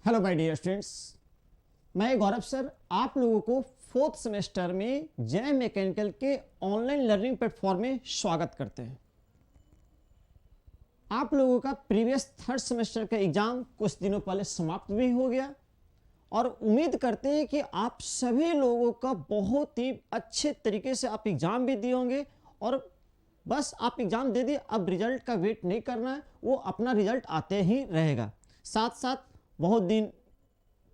Hello my dear students, मैं गौरव sir आप लोगों को फोर्थ सेमेस्टर में जय मैकेनिकल के ऑनलाइन लर्निंग प्लेटफॉर्म में स्वागत करते हैं। आप लोगों का प्रीवियस थर्ड सेमेस्टर का एग्जाम कुछ दिनों पहले समाप्त भी हो गया और उम्मीद करते हैं कि आप सभी लोगों का बहुत ही अच्छे तरीके से आप एग्जाम भी दिए होंगे और बस आप एग्जाम दे दिए, अब रिजल्ट का वेट नहीं करना है, वो अपना रिजल्ट आते ही रहेगा। साथ साथ बहुत दिन,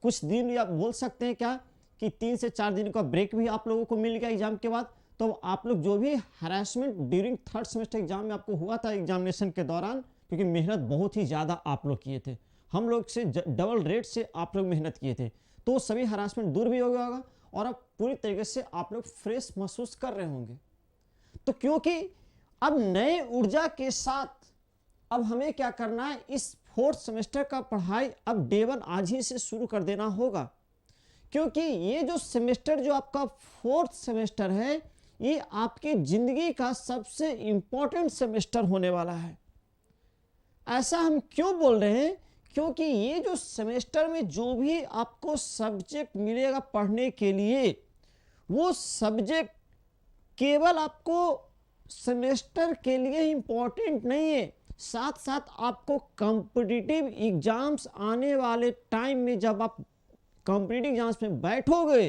कुछ दिन या बोल सकते हैं क्या कि 3 से 4 दिन का ब्रेक भी आप लोगों को मिल गया एग्जाम के बाद। तो आप लोग जो भी harassment during third semester exam में आपको हुआ था एग्जामिनेशन के दौरान, क्योंकि मेहनत बहुत ही ज़्यादा आप लोग किए थे, हम लोग से डबल रेट से आप लोग मेहनत किए थे, तो सभी हरासमेंट दूर भी हो गया होगा और अब पूरी तरीके से आप लोग फ्रेश महसूस कर रहे होंगे। तो क्योंकि अब नए ऊर्जा के साथ अब हमें क्या करना है, इस फोर्थ सेमेस्टर का पढ़ाई अब डे 1 आज ही से शुरू कर देना होगा, क्योंकि ये जो सेमेस्टर जो आपका फोर्थ सेमेस्टर है ये आपकी जिंदगी का सबसे इंपॉर्टेंट सेमेस्टर होने वाला है। ऐसा हम क्यों बोल रहे हैं, क्योंकि ये जो सेमेस्टर में जो भी आपको सब्जेक्ट मिलेगा पढ़ने के लिए, वो सब्जेक्ट केवल आपको सेमेस्टर के लिए इंपॉर्टेंट नहीं है, साथ साथ आपको कॉम्पिटिटिव एग्जाम्स आने वाले टाइम में जब आप कॉम्पिटिटिव एग्जाम्स में बैठोगे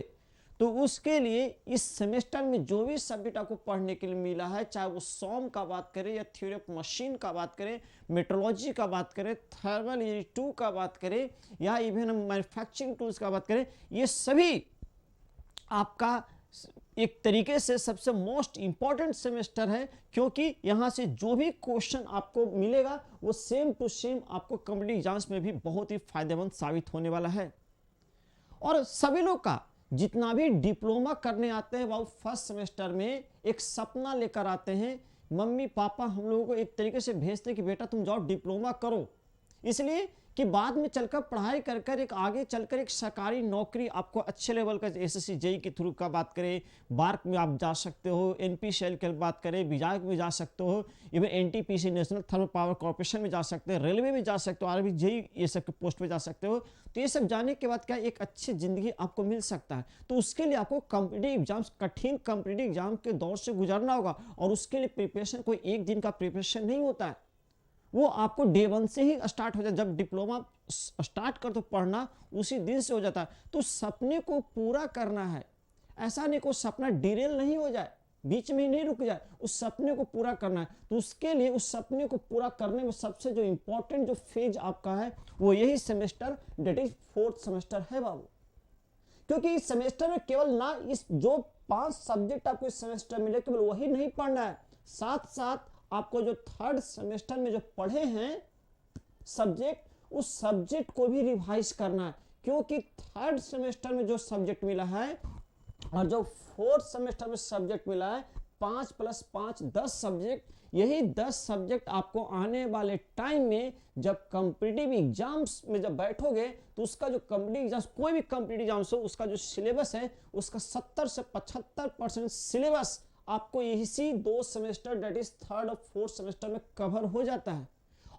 तो उसके लिए इस सेमेस्टर में जो भी सब्जेक्ट आपको पढ़ने के लिए मिला है, चाहे वो सॉम का बात करें या थ्योरी ऑफ मशीन का बात करें, मेट्रोलॉजी का बात करें, थर्मल इंजीनियरिंग 2 का बात करें या इवन मैन्युफैक्चरिंग टूल्स का बात करें, ये सभी आपका एक तरीके से सबसे मोस्ट इंपॉर्टेंट सेमेस्टर है, क्योंकि यहाँ से जो भी क्वेश्चन आपको मिलेगा वो सेम टू सेम आपको कॉम्पिटिटिव एग्जाम्स में भी बहुत ही फायदेमंद साबित होने वाला है। और सभी लोग का जितना भी डिप्लोमा करने आते हैं वो फर्स्ट सेमेस्टर में एक सपना लेकर आते हैं, मम्मी पापा हम लोगों को एक तरीके से भेजते हैं कि बेटा तुम जाओ डिप्लोमा करो, इसलिए कि बाद में चलकर पढ़ाई कर कर एक आगे चलकर एक सरकारी नौकरी आपको अच्छे लेवल का एसएससी जेई के थ्रू का बात करें, बार्क में आप जा सकते हो, एनपीसीएल की बात करें, विजाग में जा सकते हो, even NTPC national thermal power corporation में जा सकते हो, रेलवे में जा सकते हो, आरबी जेई ये सब के पोस्ट में जा सकते हो। तो ये सब जाने के बाद क्या एक अच्छी जिंदगी आपको मिल सकता है। तो उसके लिए आपको कॉम्पिटिटिव एग्जाम्स, कठिन कॉम्पिटिटिव एग्जाम के दौर से गुजरना होगा और उसके लिए प्रिपरेशन कोई एक दिन का प्रिपरेशन नहीं होता है, वो आपको डे 1 से ही स्टार्ट हो जाता है। जब डिप्लोमा स्टार्ट कर तो पढ़ना उसी दिन से हो जाता है। तो सपने को पूरा करना है, ऐसा नहीं कोई सपना डिरेल नहीं हो जाए, बीच में ही नहीं रुक जाए, उस सपने को पूरा करना है। तो उसके लिए उस सपने को पूरा करने में सबसे जो इंपॉर्टेंट जो फेज आपका है वो यही semester, that is fourth semester है बाबू। क्योंकि इस सेमेस्टर में केवल ना इस जो 5 सब्जेक्ट आपको इस सेमेस्टर मिले केवल वही नहीं पढ़ना है, साथ साथ आपको जो थर्ड सेमेस्टर में जो पढ़े हैं सब्जेक्ट, उस सब्जेक्ट को भी रिवाइज करना है। क्योंकि थर्ड सेमेस्टर में जो सब्जेक्ट मिला है और जो फोर्थ सेमेस्टर में सब्जेक्ट मिला है 5 + 5 10 सब्जेक्ट, यही 10 सब्जेक्ट आपको आने वाले टाइम में जब कॉम्पिटिटिव एग्जाम्स में जब बैठोगे तो उसका जो कॉम्पिटिटिव एग्जाम्स, कोई भी कॉम्पिटिटिव एग्जाम्स हो, उसका जो सिलेबस है उसका 70 से 75% सिलेबस आपको इसी 2 सेमेस्टर डेट इज थर्ड और फोर्थ सेमेस्टर में कवर हो जाता है।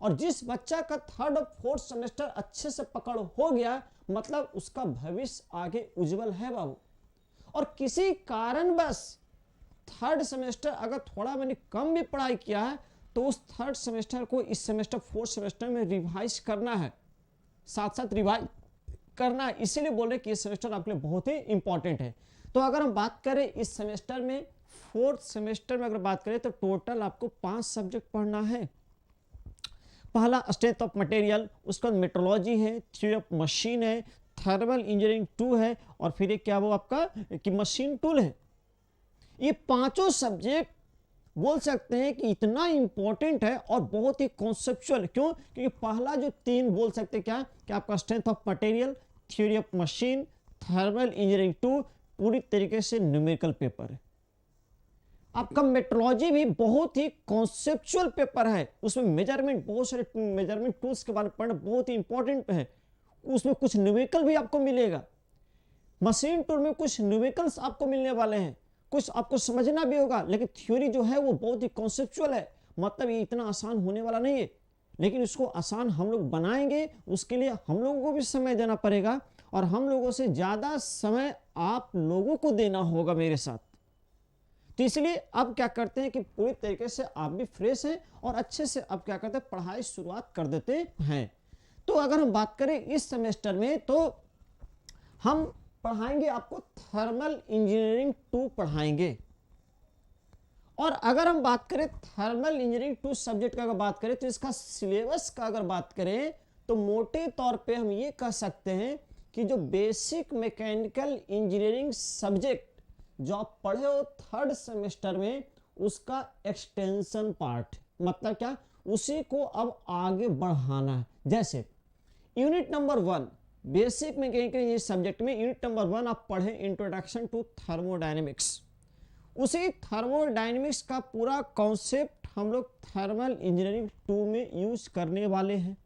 और जिस बच्चा का थर्ड और फोर्थ सेमेस्टर अच्छे से पकड़ हो गया मतलब उसका भविष्य आगे उज्जवल है बाबू। और किसी कारणवश थर्ड सेमेस्टर अगर थोड़ा मैंने कम भी पढ़ाई किया है तो उस थर्ड सेमेस्टर को इस सेमेस्टर फोर्थ सेमेस्टर में रिवाइज करना है, साथ साथ रिवाइज करना है। इसीलिए बोल रहे कि ये सेमेस्टर आपके लिए बहुत ही इंपॉर्टेंट है। तो अगर हम बात करें इस सेमेस्टर में, फोर्थ सेमेस्टर में अगर बात करें तो टोटल आपको 5 सब्जेक्ट पढ़ना है। पहला स्ट्रेंथ ऑफ मटेरियल, उसका मेट्रोलॉजी है, थ्योरी ऑफ मशीन है, थर्मल इंजीनियरिंग 2 है और फिर एक क्या वो आपका कि मशीन टूल है। ये पांचों सब्जेक्ट बोल सकते हैं कि इतना इंपॉर्टेंट है और बहुत ही कॉन्सेप्चुअल। क्यों? क्योंकि पहला जो 3 बोल सकते हैं क्या कि आपका strength of material, theory of machine, thermal engineering 2 पूरी तरीके से न्यूमेरिकल पेपर है। आपका मेट्रोलॉजी भी बहुत ही कॉन्सेप्चुअल पेपर है, उसमें मेजरमेंट, बहुत सारे मेजरमेंट टूल्स के बारे में पढ़ना बहुत ही इंपॉर्टेंट है, उसमें कुछ न्यूमेरिकल भी आपको मिलेगा। मशीन टूल में कुछ न्यूमेरिकल्स आपको मिलने वाले हैं, कुछ आपको समझना भी होगा, लेकिन थ्योरी जो है वो बहुत ही कॉन्सेप्चुअल है, मतलब ये इतना आसान होने वाला नहीं है। लेकिन उसको आसान हम लोग बनाएंगे, उसके लिए हम लोगों को भी समय देना पड़ेगा और हम लोगों से ज़्यादा समय आप लोगों को देना होगा मेरे साथ। तो इसलिए अब क्या करते हैं कि पूरी तरीके से आप भी फ्रेश हैं और अच्छे से अब क्या करते हैं, पढ़ाई शुरुआत कर देते हैं। तो अगर हम बात करें इस सेमेस्टर में, तो हम पढ़ाएंगे आपको थर्मल इंजीनियरिंग 2 पढ़ाएंगे। और अगर हम बात करें थर्मल इंजीनियरिंग 2 सब्जेक्ट का अगर बात करें, तो इसका सिलेबस का अगर बात करें तो मोटे तौर पे हम ये कह सकते हैं कि जो बेसिक मैकेनिकल इंजीनियरिंग सब्जेक्ट जो आप पढ़े हो 3rd सेमेस्टर में, उसका एक्सटेंशन पार्ट, मतलब क्या, उसी को अब आगे बढ़ाना है। जैसे unit number 1 basic mechanical engineering subject में यूनिट नंबर 1 आप पढ़े इंट्रोडक्शन टू थर्मोडायनेमिक्स। उसी थर्मोडायनेमिक्स का पूरा कॉन्सेप्ट हम लोग थर्मल इंजीनियरिंग 2 में यूज करने वाले हैं।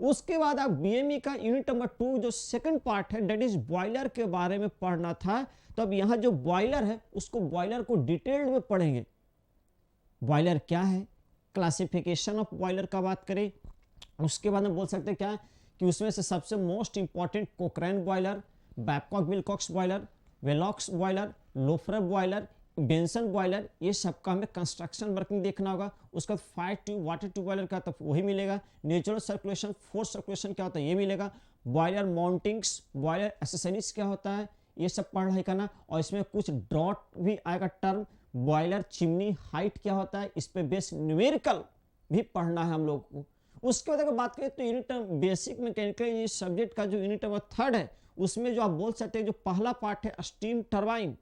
उसके बाद आप बीएमई का यूनिट नंबर 2 जो सेकंड पार्ट है, डेट इज बॉयलर के बारे में पढ़ना था। तो अब यहाँ जो बॉयलर है उसको, बॉयलर को डिटेल्ड में पढ़ेंगे। बॉयलर क्या है, क्लासिफिकेशन ऑफ बॉयलर का बात करें, उसके बाद हम बोल सकते हैं क्या कि उसमें से सबसे most important Cochran boiler, Babcock Wilcox boiler, Velox boiler, Loeffler boiler, Benson boiler, ये सबका हमें कंस्ट्रक्शन वर्किंग देखना होगा। उसका fire tube, water tube boiler का तो वही मिलेगा। नेचुरल सर्कुलेशन, फोर्स सर्कुलेशन क्या होता है ये मिलेगा। बॉयलर माउंटिंग्स, बॉयलर एसेसरीज क्या होता है, ये सब पढ़ाई करना। और इसमें कुछ ड्रॉट भी आएगा टर्म, बॉयलर चिमनी हाइट क्या होता है, इस पे बेस न्यूमेरिकल भी पढ़ना है हम लोग को। उसके बाद अगर बात करें तो यूनिट बेसिक मैकेनिकल ये सब्जेक्ट का जो यूनिट नंबर 3 है, उसमें जो आप बोल सकते हैं जो पहला पार्ट है स्टीम टरबाइन,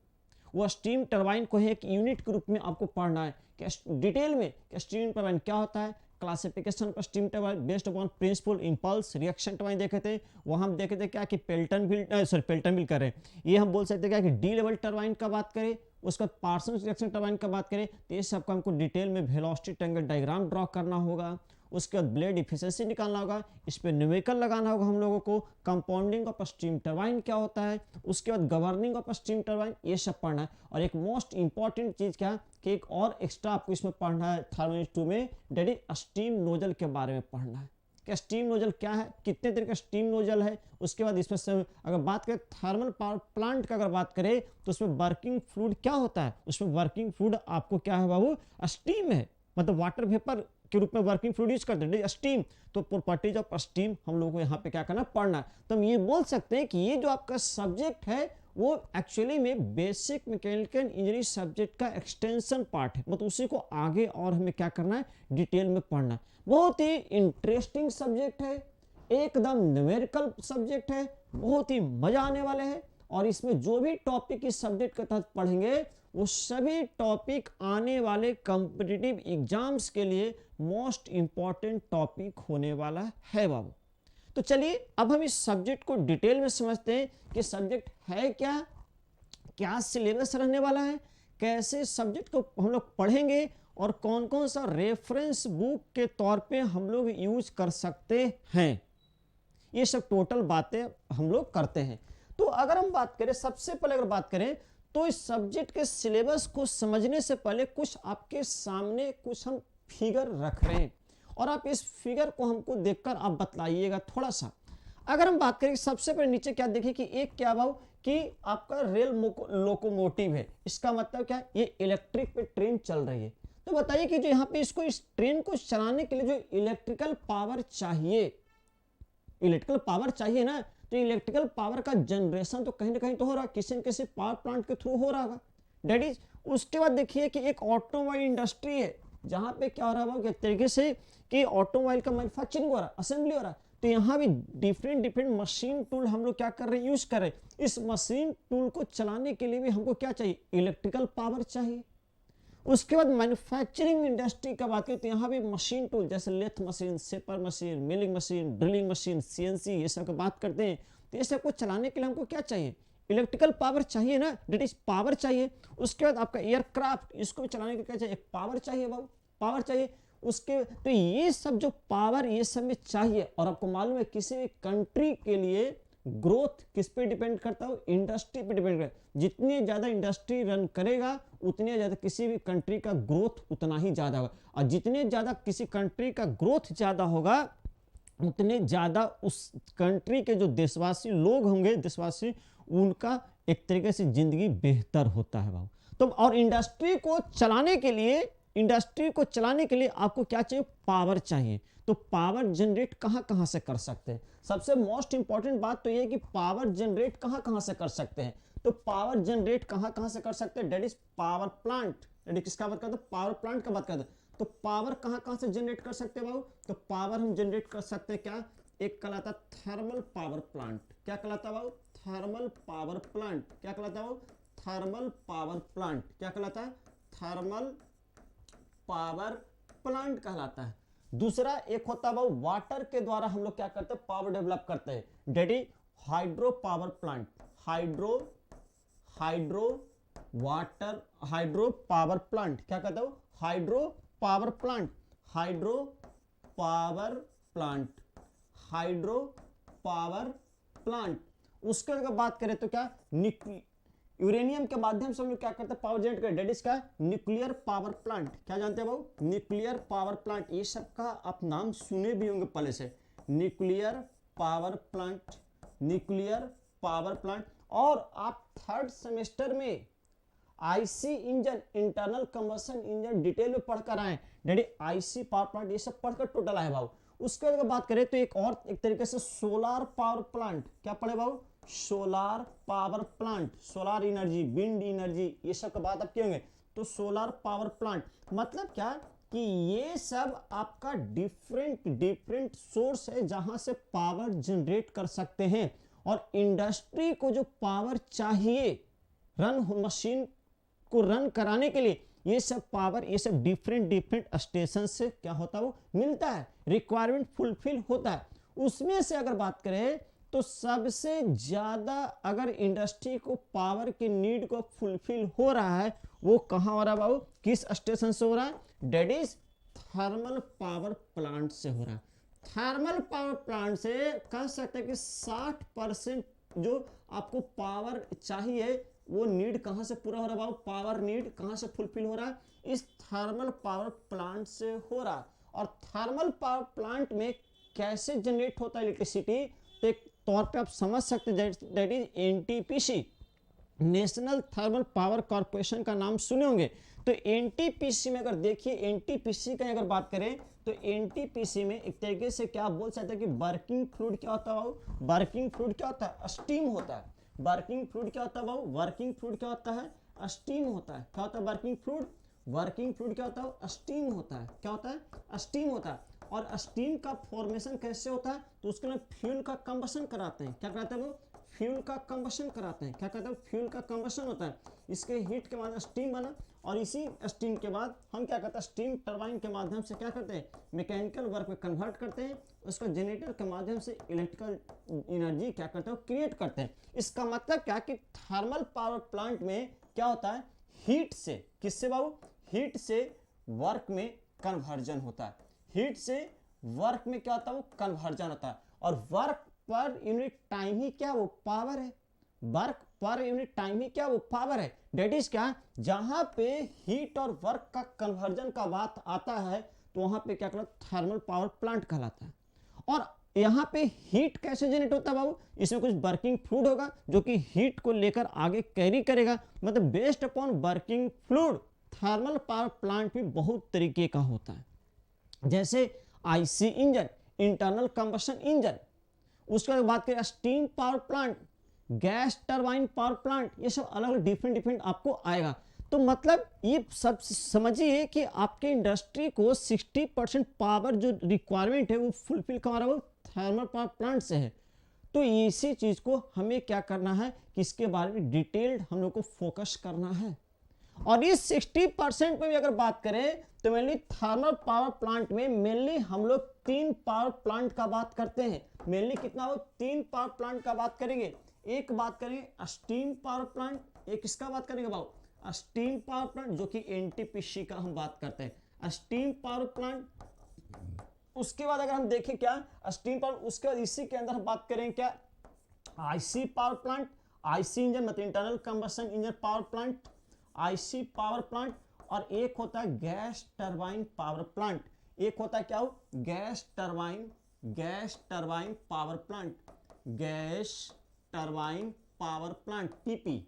वो स्टीम टरबाइन को एक यूनिट के रूप में आपको पढ़ना है कि डिटेल में कि स्टीम टरबाइन क्या होता है। क्लासिफिकेशन पर steam turbine based upon principle impulse reaction turbine देखे थे, वहाँ हम देखे थे क्या कि पेल्टनविल करें, ये हम बोल सकते हैं क्या कि डी लेवल टरबाइन का बात करें। उसका पार्सन रिएक्शन टरबाइन का बात करें तो ये सबका हमको डिटेल में वेलोसिटी ट्रायंगल डायग्राम ड्रॉ करना होगा। उसके बाद ब्लेड इफिशिएंसी निकालना होगा, इस पर न्यूमेरिकल लगाना होगा हम लोगों को। कंपाउंडिंग ऑफ स्टीम टरबाइन क्या होता है, उसके बाद गवर्निंग ऑफ स्टीम टरबाइन, ये सब पढ़ना है। और एक मोस्ट इंपॉर्टेंट चीज क्या कि एक और एक्स्ट्रा आपको इसमें पढ़ना है थर्मल 2 में, डेट इज स्टीम नोजल के बारे में पढ़ना है कि स्टीम नोजल क्या है, कितने तरह का स्टीम नोजल है। उसके बाद इसमें से अगर बात करें थर्मल पावर प्लांट का अगर बात करें तो उसमें वर्किंग फ्लूइड क्या होता है, उसमें वर्किंग फ्लूइड आपको क्या है बाबू, स्टीम है, मतलब वाटर वेपर के रूप में वर्किंग फ्लूइड यूज करते हैं स्टीम। तो प्रॉपर्टीज ऑफ स्टीम हम लोगों को यहाँ पे क्या करना, पढ़ना है। तो हम ये बोल सकते हैं कि ये जो आपका सब्जेक्ट है वो एक्चुअली में बेसिक मैकेनिकल इंजीनियरिंग सब्जेक्ट का एक्सटेंशन पार्ट है, मतलब उसी को आगे और हमें क्या करना है, डिटेल में पढ़ना है। बहुत ही इंटरेस्टिंग सब्जेक्ट है, एकदम न्यूमेरिकल सब्जेक्ट है, बहुत ही मजा आने वाले हैं। और इसमें जो भी टॉपिक इस सब्जेक्ट के तहत पढ़ेंगे वो सभी टॉपिक आने वाले कॉम्पिटिटिव एग्जाम्स के लिए मोस्ट इंपॉर्टेंट टॉपिक होने वाला है बाबू। तो चलिए अब हम इस सब्जेक्ट को डिटेल में समझते हैं कि सब्जेक्ट है क्या, क्या सिलेबस रहने वाला है, कैसे सब्जेक्ट को हम लोग पढ़ेंगे और कौन कौन सा रेफरेंस बुक के तौर पे हम लोग यूज कर सकते हैं। ये सब टोटल बातें हम लोग करते हैं। तो अगर हम बात करें, सबसे पहले अगर बात करें तो इस सब्जेक्ट के सिलेबस को समझने से पहले कुछ आपके सामने कुछ हम फिगर रख रहे हैं और आप इस फिगर को हमको देखकर आप बतलाइएगा थोड़ा सा। अगर हम बात करें सबसे पहले नीचे क्या देखिए कि एक क्या भाव कि आपका रेल लोकोमोटिव है, इसका मतलब क्या, ये इलेक्ट्रिक पे ट्रेन चल रही है। तो बताइए कि जो यहाँ पे इसको, इस ट्रेन को चलाने के लिए जो इलेक्ट्रिकल पावर चाहिए, इलेक्ट्रिकल पावर चाहिए ना, तो इलेक्ट्रिकल पावर का जनरेशन तो कहीं ना कहीं तो हो रहा है, किसी न किसी पावर प्लांट के थ्रू हो रहा होगा, डेट इज। उसके बाद देखिए कि एक ऑटोमोबाइल इंडस्ट्री है जहां पे क्या हो रहा है एक तरीके से कि ऑटोमोबाइल का मैन्युफैक्चरिंग हो रहा है, असेंबली हो रहा है। तो यहाँ भी डिफरेंट मशीन टूल हम लोग क्या कर रहे हैं, यूज कर रहे हैं। इस मशीन टूल को चलाने के लिए भी हमको क्या चाहिए, इलेक्ट्रिकल पावर चाहिए। उसके बाद मैन्युफैक्चरिंग इंडस्ट्री का बात करें तो यहाँ भी मशीन टूल जैसे lathe machine, shaper machine, milling machine, drilling machine, CNC, ये सब की बात करते हैं। तो ये सब को चलाने के लिए हमको क्या चाहिए, इलेक्ट्रिकल पावर चाहिए ना, डेट इज पावर चाहिए। उसके बाद आपका एयरक्राफ्ट, इसको चलाने के लिए क्या चाहिए, एक पावर चाहिए बाबू, पावर चाहिए। उसके तो ये सब जो पावर ये सब में चाहिए। और आपको मालूम है किसी भी कंट्री के लिए ग्रोथ किस पे डिपेंड करता है? इंडस्ट्री पे डिपेंड करता है। जितनी ज़्यादा इंडस्ट्री रन करेगा उतने ज़्यादा किसी भी कंट्री का ग्रोथ उतना ही ज़्यादा होगा, और जितने ज़्यादा किसी कंट्री का ग्रोथ ज़्यादा होगा उतने ज़्यादा उस कंट्री के जो देशवासी लोग होंगे, देशवासी, उनका एक तरीके से ज़िंदगी बेहतर होता है बाबू। तो और इंडस्ट्री को चलाने के लिए आपको क्या चाहिए? पावर चाहिए। तो पावर जनरेट कहाँ कहाँ से कर सकते हैं? सबसे मोस्ट इंपॉर्टेंट बात तो ये है कि पावर जनरेट कहाँ कहाँ से कर सकते हैं। तो पावर जनरेट कहाँ कहाँ से कर सकते हैं? That is power plant. That किसका बात करते हैं? पावर प्लांट का बात करते हैं। तो पावर कहाँ कहाँ से जनरेट कर सकते हैं बाबू? तो पावर हम जनरेट कर सकते हैं क्या? एक कहलाता थर्मल पावर प्लांट। क्या कहलाता है बाबू? Thermal power plant. क्या कहलाता है बाबू? Thermal power plant. क्या कहलाता है? थर्मल पावर प्लांट कहलाता है। दूसरा एक होता है बाबू वाटर के द्वारा हम लोग क्या करते हैं? पावर डेवलप करते हैं। That is hydro power plant. Hydro power plant. क्या कहते हो? Hydro power plant. Hydro power plant. उसके अगर बात करें तो क्या? यूरेनियम के माध्यम से हम लोग क्या करते हैं? पावर जनरेट करते हैं। डेट इज का न्यूक्लियर पावर प्लांट। क्या जानते हैं बाबू? Nuclear power plant. ये सब का आप नाम सुने भी होंगे पहले से। Nuclear power plant. और आप थर्ड सेमेस्टर में IC engine, internal combustion engine detail में पढ़कर आए। डेडी आईसी पावर प्लांट ये सब पढ़कर टोटल आए बाबू। उसके अगर बात करें तो एक तरीके से सोलार पावर प्लांट। क्या पढ़े बाबू? Solar power plant. Solar energy, wind energy, ये सब का बात आप किए होंगे। तो सोलार पावर प्लांट मतलब क्या कि ये सब आपका डिफरेंट सोर्स है जहां से पावर जनरेट कर सकते हैं। और इंडस्ट्री को जो पावर चाहिए मशीन को रन कराने के लिए, ये सब पावर, ये सब डिफरेंट स्टेशन से क्या होता है? वो मिलता है, रिक्वायरमेंट फुलफिल होता है। उसमें से अगर बात करें तो सबसे ज्यादा अगर इंडस्ट्री को पावर की नीड को फुलफिल हो रहा है वो कहां हो रहा है बाबू? किस स्टेशन से हो रहा है? That is thermal power plant से हो रहा है। थर्मल पावर प्लांट से कह सकते हैं कि 60% जो आपको पावर चाहिए वो नीड कहां से पूरा हो रहा है बाबू? पावर नीड कहां से फुलफिल हो रहा है? इस थर्मल पावर प्लांट से हो रहा है। और थर्मल पावर प्लांट में कैसे जनरेट होता है इलेक्ट्रिसिटी? तो एक तौर पे आप समझ सकते हैं, that is NTPC, national thermal power corporation का नाम सुने होंगे। तो एनटीपीसी में अगर देखिए, एनटीपीसी का अगर बात करें तो एनटीपीसी में एक तरीके से क्या बोल सकते हैं कि वर्किंग फ्लूइड क्या होता है? वर्किंग फ्लूइड क्या होता है? स्टीम होता है। वर्किंग फ्लूइड क्या होता है बाबू? वर्किंग फ्लूइड क्या होता है? स्टीम होता है। क्या होता है वर्किंग फ्लूइड? वर्किंग फ्लूइड क्या होता है? स्टीम होता है। क्या होता है? स्टीम होता है। और स्टीम का फॉर्मेशन कैसे होता है? तो उसके लिए फ्यूल का कंबशन कराते हैं। क्या कराते हैं वो? फ्यूल का कंबशन कराते हैं। क्या कहते हैं? फ्यूल का कंबशन होता है। इसके हीट के बाद स्टीम बना, और इसी स्टीम के बाद हम क्या करते हैं? स्टीम टरबाइन के माध्यम से क्या करते हैं? मैकेनिकल वर्क में कन्वर्ट करते हैं। उसका जनरेटर के माध्यम से इलेक्ट्रिकल एनर्जी क्या करते हैं? क्रिएट करते हैं। इसका मतलब क्या कि थर्मल पावर प्लांट में क्या होता है? हीट से, किससे बाबू? हीट से वर्क में कन्वर्जन होता है। हीट से वर्क में क्या होता है? वो कन्वर्जन होता है। और वर्क पर यूनिट टाइम ही क्या? वो पावर है। वर्क पर यूनिट टाइम ही क्या? वो पावर है। डेट इज क्या? जहां पे हीट और वर्क का कन्वर्जन का बात आता है तो वहां पे क्या कहलाता है? थर्मल पावर प्लांट कहलाता है। और यहां पे हीट कैसे जनरेट होता है बाबू? इसमें कुछ वर्किंग फ्लूइड होगा जो कि हीट को लेकर आगे कैरी करेगा। मतलब based upon working fluid thermal power plant भी बहुत तरीके का होता है, जैसे IC engine, internal combustion engine. उसके बाद बात करें steam power plant, gas turbine power plant, ये सब अलग अलग डिफरेंट आपको आएगा। तो मतलब ये सब समझिए कि आपके इंडस्ट्री को 60% पावर जो रिक्वायरमेंट है वो फुलफिल करा वो थर्मल पावर प्लांट से है। तो इसी चीज को हमें क्या करना है कि इसके बारे में डिटेल्ड हम लोग को फोकस करना है। और इस 60% में भी अगर बात करें तो मेनली थर्मल पावर प्लांट में मेनली हम लोग 3 पावर प्लांट का बात करते हैं। मेनली कितना हो? 3 पावर प्लांट का बात करेंगे। एक बात करेंगे स्टीम पावर प्लांट, एक इसका बात करेंगे बाबू स्टीम पावर प्लांट जो कि एनटीपीसी का हम बात करते हैं, स्टीम पावर प्लांट। उसके बाद अगर हम देखें क्या स्टीम पावर, उसके बाद इसी के अंदर हम बात करें क्या IC power plant, IC engine मतलब internal combustion engine power plant, IC power plant, और एक होता है गैस टरबाइन पावर प्लांट। एक होता है क्या हो, gas turbine power plant, gas turbine power plant, PP.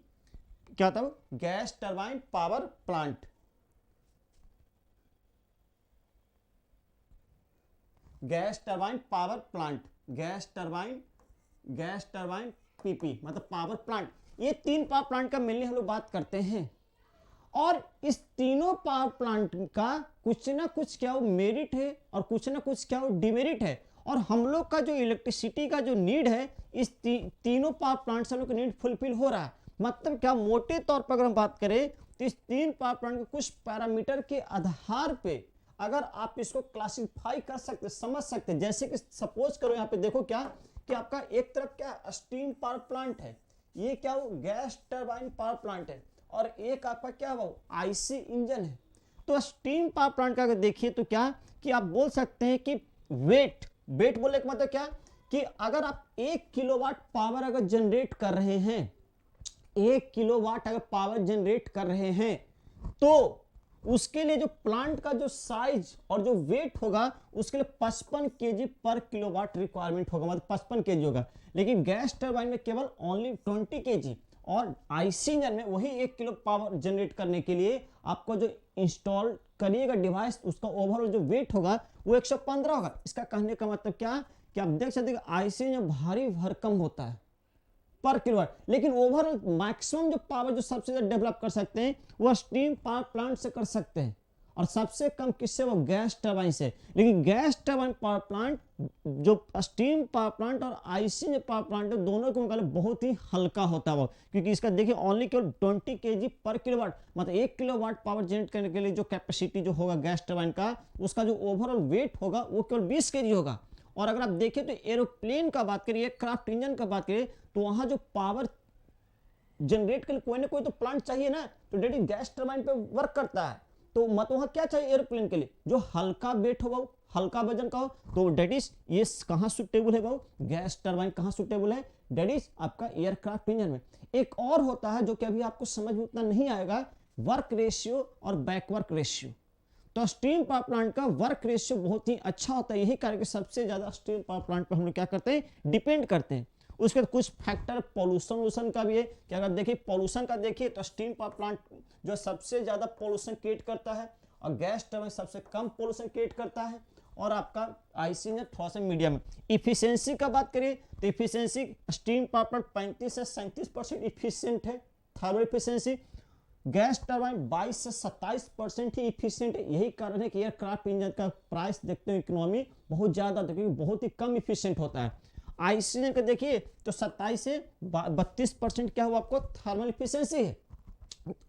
क्या होता है, gas turbine power plant, gas turbine power plant, gas turbine PP मतलब पावर प्लांट। ये तीन पावर प्लांट का मेनली हम लोग बात करते हैं। और इस तीनों पावर प्लांट का कुछ ना कुछ क्या वो मेरिट है और कुछ ना कुछ क्या वो डिमेरिट है। और हम लोग का जो इलेक्ट्रिसिटी का जो नीड है इस तीनों पावर प्लांट से हम लोग का नीड फुलफिल हो रहा है। मतलब क्या, मोटे तौर पर अगर हम बात करें तो इस तीन पावर प्लांट के कुछ पैरामीटर के आधार पे अगर आप इसको क्लासिफाई कर सकते, समझ सकते, जैसे कि सपोज करो यहाँ पे देखो क्या कि आपका एक तरफ क्या स्टीम पावर प्लांट है, ये क्या वो गैस टरबाइन पावर प्लांट है, और एक आपका क्या वो आईसी इंजन है। तो स्टीम पावर प्लांट का अगर देखिए तो क्या कि आप बोल सकते हैं कि वेट बोलने का मतलब क्या कि अगर आप 1 किलोवाट पावर अगर जनरेट कर रहे हैं, 1 किलोवाट अगर पावर जनरेट कर रहे हैं तो उसके लिए जो प्लांट का जो साइज और जो वेट होगा उसके लिए 55 केजी पर किलोवाट रिक्वायरमेंट होगा, मतलब 55 केजी होगा। लेकिन गैस टरबाइन में केवल ओनली 20 केजी, और आईसी इंजन में वही 1 किलो पावर जनरेट करने के लिए आपको जो इंस्टॉल करिएगा डिवाइस उसका ओवरऑल जो वेट होगा वो 115 होगा। इसका कहने का मतलब क्या कि आप देख सकते हैं आईसी इंजन भारी भरकम होता है पर किलोवाट, लेकिन ओवरऑल मैक्सिमम जो पावर जो सबसे ज्यादा डेवलप कर सकते हैं वो स्टीम पावर प्लांट से कर सकते हैं, और सबसे कम किससे, वो गैस टरबाइन से। लेकिन गैस टरबाइन पावर प्लांट जो स्टीम पावर प्लांट और आईसी पावर प्लांट है दोनों के मुकाबले बहुत ही हल्का होता है वो, क्योंकि इसका देखिए ओनली केवल 20 केजी पर किलोवाट, मतलब 1 किलोवाट पावर जनरेट करने के लिए जो कैपेसिटी जो होगा गैस टरबाइन का, उसका जो ओवरऑल वेट होगा वो केवल 20 केजी होगा। और अगर आप देखें तो एरोप्लेन का बात करिए, एयरक्राफ्ट इंजन का बात करिए, तो वहां जो पावर जनरेट के लिए कोई ना कोई तो प्लांट चाहिए ना, तो डेट गैस टरबाइन पे वर्क करता है। तो मतलब वहां क्या चाहिए एरोप्लेन के लिए, जो हल्का वेट हो, हल्का वजन का हो, तो डेट इज ये कहां सुटेबल है, गैस टरबाइन कहां सुटेबल है, डेट इज आपका एयरक्राफ्ट इंजन में। एक और होता है जो कि अभी आपको समझ में उतना नहीं आएगा, वर्क रेशियो और बैकवर्क रेशियो। तो स्टीम पावर प्लांट का वर्क रेशियो बहुत ही अच्छा होता है, यही कारण सबसे ज्यादा स्टीम पावर प्लांट पर हम लोग क्या करते हैं, डिपेंड करते हैं। उसके बाद कुछ फैक्टर पॉल्यूशन का भी है कि अगर देखिए पॉल्यूशन का देखिए तो स्टीम पावर प्लांट जो सबसे ज्यादा पॉल्यूशन क्रिएट करता है और गैस टरबाइन सबसे कम पॉल्यूशन क्रिएट करता है, और आपका आईसी इंजन थोड़ा सा मीडियम है। इफिशियंसी का बात करिए तो इफिशियंसी स्टीम पावर प्लांट 35 से 37% इफिशियंट है थर्मल इफिशियंसी, गैस टरबाइन 22 से 27% ही इफिशियंट है। यही कारण है कि एयरक्राफ्ट इंजन का प्राइस देखते हो इकोनॉमी बहुत ज्यादा, क्योंकि बहुत ही कम इफिशियंट होता है। आईसी इंजन का देखिए तो 27 से 32% क्या हुआ आपको थर्मल इफिशियंसी है।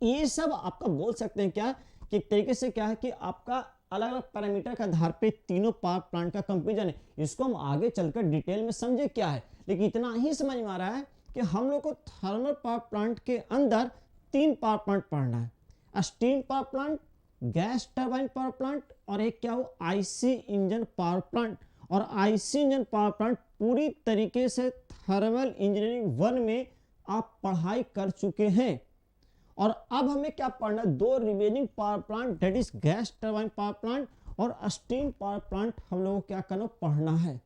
ये सब आपका बोल सकते हैं क्या कि एक तरीके से क्या है कि आपका अलग अलग पैरामीटर के आधार पे तीनों पावर प्लांट का कंपैरिजन है। इसको हम आगे चलकर डिटेल में समझे क्या है, लेकिन इतना ही समझ में आ रहा है कि हम लोग को थर्मल पावर प्लांट के अंदर 3 पावर प्लांट पढ़ना है, steam power plant, gas turbine power plant, और एक क्या हो आईसी इंजन पावर प्लांट। और आईसी इंजन पावर प्लांट पूरी तरीके से थर्मल इंजीनियरिंग 1 में आप पढ़ाई कर चुके हैं। और अब हमें क्या पढ़ना है, 2 remaining power plant, that is gas turbine power plant और स्टीम पावर प्लांट हम लोगों को क्या करना पढ़ना है।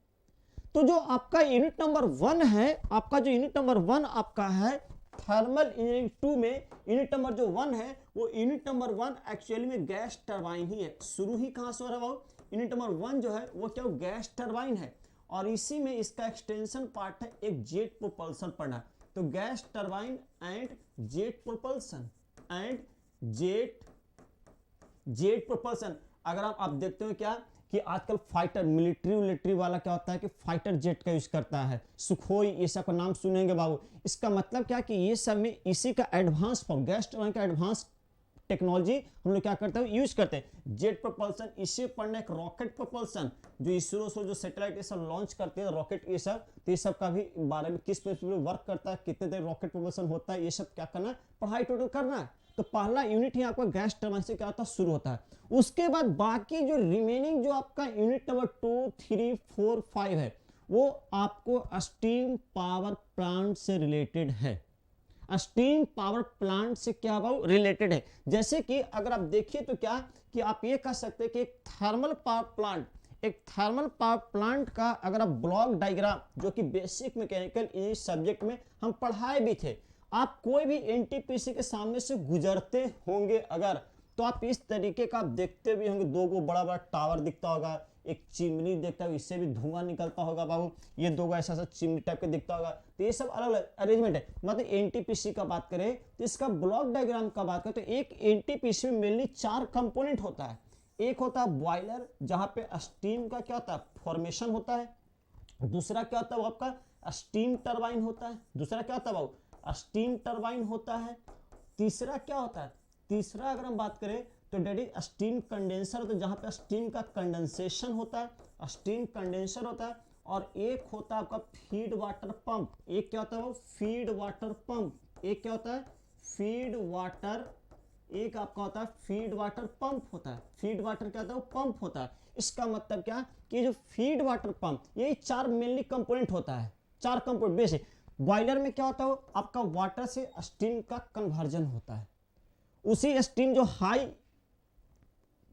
तो जो आपका यूनिट नंबर 1 है, आपका जो यूनिट नंबर 1 आपका है थर्मल इंजीनियरिंग 2 में, यूनिट नंबर जो 1 है वो यूनिट नंबर 1 एक्चुअली में गैस टरबाइन ही है। शुरू ही कहां से हो रहा है, यूनिट नंबर 1 जो है वो क्या गैस टरबाइन है, और इसी में इसका एक्सटेंशन पार्ट है एक जेट प्रोपल्सन पढ़ना। तो gas turbine and jet propulsion and jet propulsion. अगर आप देखते हो क्या कि आजकल फाइटर मिलिट्री वाला क्या होता है कि फाइटर जेट का यूज करता है, सुखोई ये सब का नाम सुनेंगे बाबू। इसका मतलब क्या कि ये सब में इसी का एडवांस फॉर्म गैस टरबाइन का एडवांस टेक्नोलॉजी हम लोग क्या करते हैं यूज करते हैं। जेट प्रोपल्सन, इसे पढ़ना एक रॉकेट प्रोपल्सन जो इसरो से जो सैटेलाइट ये सब लॉन्च करते हैं रॉकेट ये सब, तो ये सब का भी बारे में किस पे वर्क करता है, कितने देर रॉकेट प्रोपल्सन होता है, ये सब क्या करना है पढ़ाई टोटल करना है। तो पहला यूनिट ही आपका गैस टरबाइन से क्या होता है शुरू होता है। उसके बाद बाकी जो रिमेनिंग जो आपका यूनिट नंबर 2, 3, 4, 5 है वो आपको स्टीम पावर प्लांट से रिलेटेड है। स्टीम पावर प्लांट से क्या भाव रिलेटेड है। जैसे कि अगर आप देखिए तो क्या कि आप ये कह सकते हैं कि एक थर्मल पावर प्लांट का अगर आप ब्लॉक डायग्राम, जो कि बेसिक मैकेनिकल इंजीनियरिंग सब्जेक्ट में हम पढ़ाए भी थे, आप कोई भी एनटीपीसी के सामने से गुजरते होंगे अगर, तो आप इस तरीके का आप देखते भी होंगे, दो गो बड़ा बड़ा टावर दिखता होगा, एक चिमनी देखता होगा, इससे भी धुआं निकलता होगा बाबू, ये दो ऐसा ऐसा चिमनी टाइप के दिखता होगा। तो ये सब अलग अलग अरेंजमेंट है। मतलब एनटीपीसी का बात करें तो इसका ब्लॉक डायग्राम का बात करें तो एक एनटीपीसी में मेनली 4 कंपोनेंट होता है। एक होता है बॉयलर, जहां पे स्टीम का क्या होता है फॉर्मेशन होता है। दूसरा क्या होता है वो आपका स्टीम टरबाइन होता है। दूसरा क्या होता है बाबू स्टीम टरबाइन होता है। तीसरा क्या होता है, तीसरा अगर हम बात करें तो डैडी स्टीम कंडेंसर होता है, जहां पे स्टीम का कंडेंसेशन होता है, स्टीम कंडेंसर होता है। और एक होता है आपका फीड वाटर पंप। एक क्या होता है वो फीड वाटर पंप। एक क्या होता है फीड वाटर, एक आपका होता है फीड वाटर पंप होता है। फीड वाटर क्या होता है वो पंप होता है। इसका मतलब क्या कि जो फीड वाटर पंप, ये 4 मेनली कंपोनेंट होता है, 4 कंपोनेंट बेसिक। बॉयलर में क्या होता है आपका वाटर से स्टीम का कन्वर्जन होता है। उसी स्टीम जो हाई